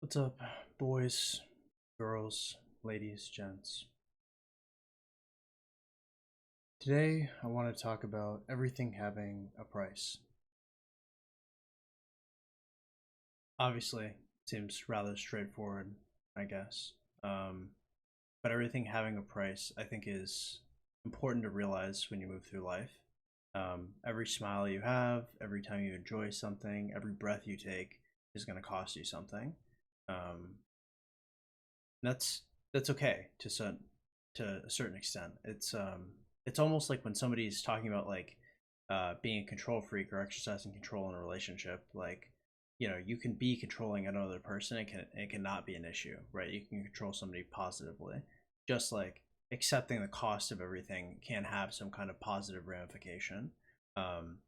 What's up, boys, girls, ladies, gents? Today, I want to talk about everything having a price. Obviously, it seems rather straightforward, I guess. Um, but everything having a price, I think, is important to realize when you move through life. Every smile you have, every time you enjoy something, every breath you take is going to cost you something. Um, that's that's okay to a certain extent. It's almost like when somebody's talking about like being a control freak or exercising control in a relationship. Like, you can be controlling another person. It cannot be an issue, right? You can control somebody positively, just like accepting the cost of everything can have some kind of positive ramification. Um,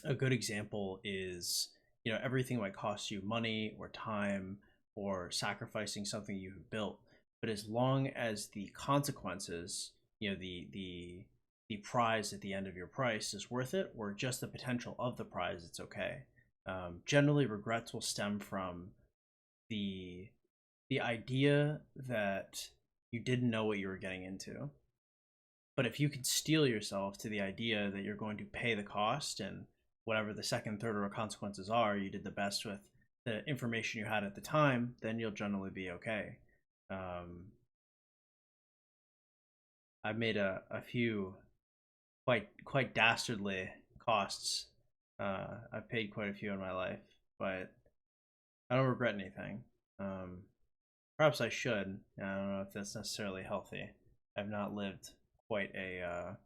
a good example is, everything might cost you money or time or sacrificing something you've built, but as long as the consequences, the prize at the end of your price is worth it, or just the potential of the prize, it's okay. Generally, regrets will stem from the the idea that you didn't know what you were getting into. But if you could steel yourself to the idea that you're going to pay the cost, and whatever the second, third, or consequences are, you did the best with the information you had at the time, then you'll generally be okay. Um, I've made a few quite dastardly costs. I've paid quite a few in my life, but I don't regret anything. Perhaps I should. I don't know if that's necessarily healthy. I've not lived quite an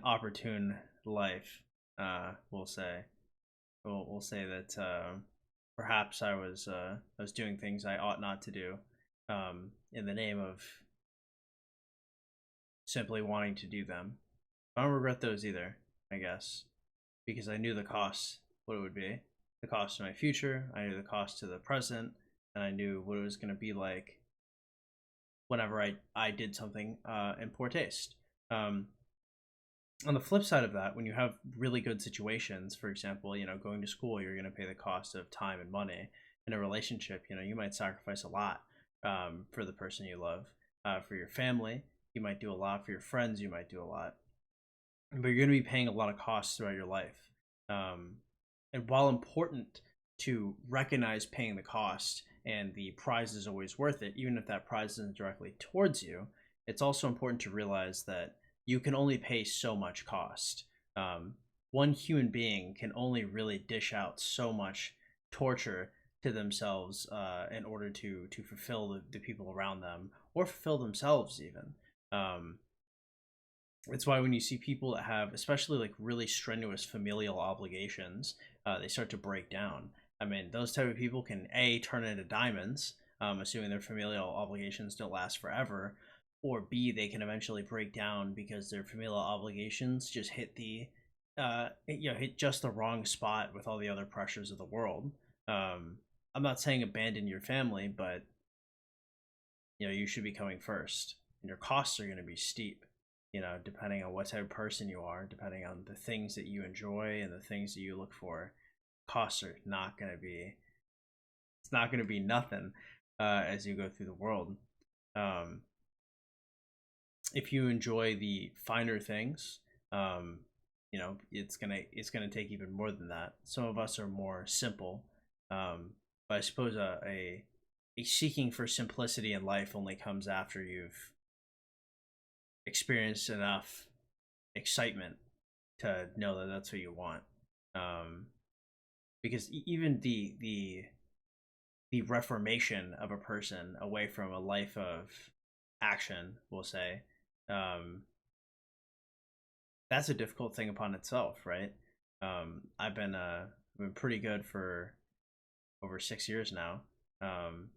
opportune life. We'll say. We'll say that perhaps I was doing things I ought not to do, in the name of simply wanting to do them. I don't regret those either, I guess, because I knew the cost, what it would be, the cost to my future. I knew the cost to the present, and I knew what it was going to be like whenever I did something in poor taste. Um, on the flip side of that, when you have really good situations, for example, going to school, you're going to pay the cost of time and money. In a relationship, you might sacrifice a lot for the person you love. For your family, you might do a lot. For your friends, you might do a lot. But you're going to be paying a lot of costs throughout your life. Um, and while important to recognize paying the cost and the prize is always worth it, even if that prize isn't directly towards you, it's also important to realize that you can only pay so much cost. Um, one human being can only really dish out so much torture to themselves in order to fulfill the people around them or fulfill themselves even. Um, it's why when you see people that have, especially like really strenuous familial obligations, they start to break down. I mean, those type of people can a turn into diamonds, assuming their familial obligations don't last forever, or b they can eventually break down because their familial obligations just hit hit just the wrong spot with all the other pressures of the world. I'm not saying abandon your family, but you should be coming first, and your costs are going to be steep, depending on what type of person you are, depending on the things that you enjoy and the things that you look for. Costs are not going to be, it's not going to be nothing as you go through the world. Um, if you enjoy the finer things, it's gonna take even more than that. Some of us are more simple, but I suppose a seeking for simplicity in life only comes after you've experienced enough excitement to know that that's what you want. Um, because even the reformation of a person away from a life of action, we'll say, um, that's a difficult thing upon itself, right? I've been pretty good for over 6 years now, and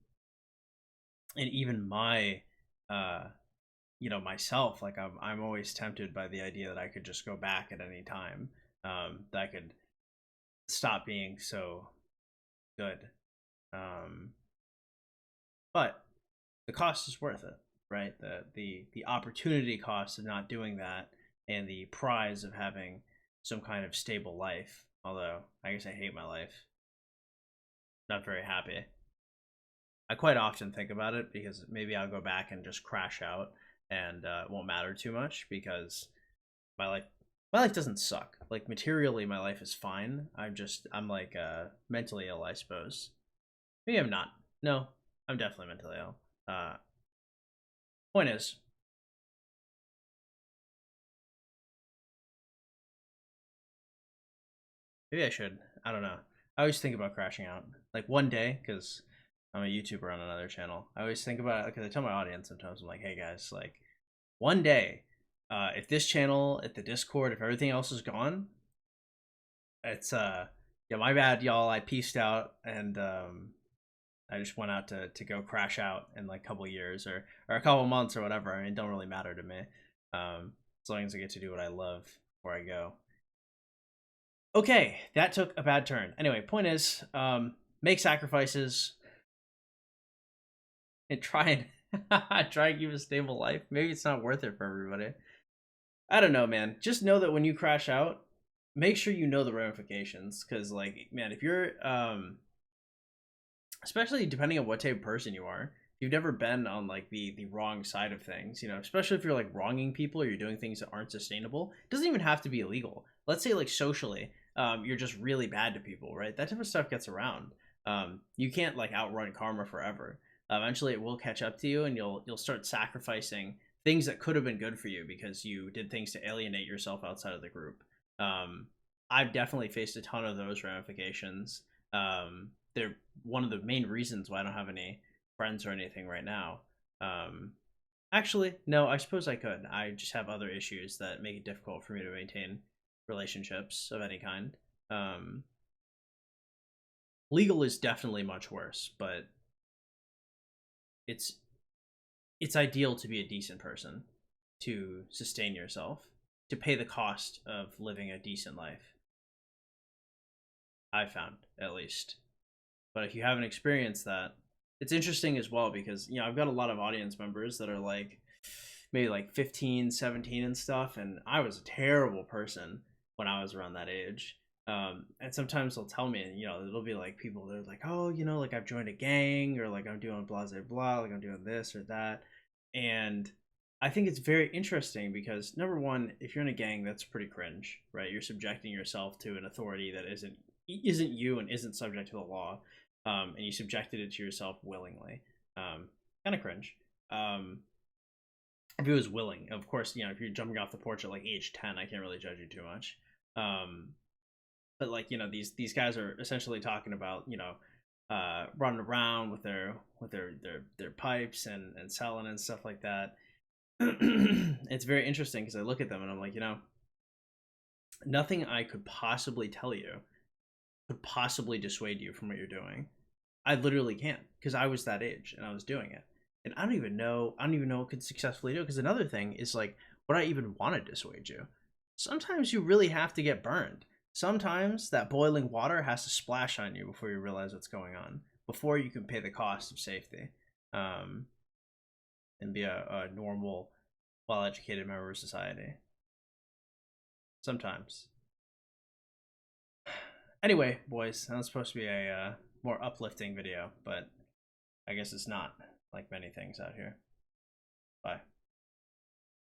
even uh, myself, like I'm always tempted by the idea that I could just go back at any time, that I could stop being so good. Um, but the cost is worth it, right? The opportunity cost of not doing that, and the prize of having some kind of stable life, Although, I guess I hate my life. Not very happy. I quite often think about it because maybe I'll go back and just crash out and it won't matter too much because my life my life doesn't suck. Like materially my life is fine. I'm like mentally ill, I suppose. Maybe I'm not. No, I'm definitely mentally ill. Point is, maybe I should. I don't know. I always think about crashing out. Like one day, because I'm a YouTuber on another channel. I always think about it because I tell my audience sometimes, I'm like, hey guys, like one day, if this channel, if the Discord, if everything else is gone, it's yeah, my bad, y'all. I peaced out and I just went out to go crash out in like a couple years or a couple months or whatever. I mean, it don't really matter to me. As long as I get to do what I love before I go. Okay, that took a bad turn. Anyway, point is, make sacrifices and try and try and keep a stable life. Maybe it's not worth it for everybody. I don't know, man. Just know that when you crash out, make sure you know the ramifications. Because, like, man, if you're, especially depending on what type of person you are, if you've never been on like the wrong side of things, you know, especially if you're like wronging people or you're doing things that aren't sustainable, it doesn't even have to be illegal. Let's say like socially, you're just really bad to people, right? That type of stuff gets around. You can't like outrun karma forever. Eventually, it will catch up to you, and you'll start sacrificing things that could have been good for you because you did things to alienate yourself outside of the group. I've definitely faced a ton of those ramifications. They're one of the main reasons why I don't have any friends or anything right now. Actually, no, I suppose I could. I just have other issues that make it difficult for me to maintain relationships of any kind. Legal is definitely much worse, but it's it's ideal to be a decent person, to sustain yourself, to pay the cost of living a decent life. I found, at least. But if you haven't experienced that, it's interesting as well because, you know, I've got a lot of audience members that are like maybe like 15, 17 and stuff, and I was a terrible person when I was around that age. And sometimes they'll tell me, you know, it'll be like people that are like, oh, you know, like I've joined a gang or like I'm doing blah, blah, blah, like I'm doing this or that. And I think it's very interesting because number one, if you're in a gang, that's pretty cringe, right? You're subjecting yourself to an authority that isn't you and isn't subject to the law, and you subjected it to yourself willingly. Kind of cringe. If it was willing, of course, you know, if you're jumping off the porch at like age 10, I can't really judge you too much. But like, you know, these guys are essentially talking about, you know, running around with their pipes and selling and stuff like that. It's very interesting because I look at them and I'm like, you know, nothing I could possibly tell you could possibly dissuade you from what you're doing. I literally can't because I was that age and I was doing it. And I don't even know what could successfully do it. Because another thing is like, would I even want to dissuade you? Sometimes you really have to get burned. Sometimes that boiling water has to splash on you before you realize what's going on, before you can pay the cost of safety, and be a normal, well-educated member of society. Sometimes. Anyway, boys, that was supposed to be a more uplifting video, but I guess it's not, like many things out here. Bye.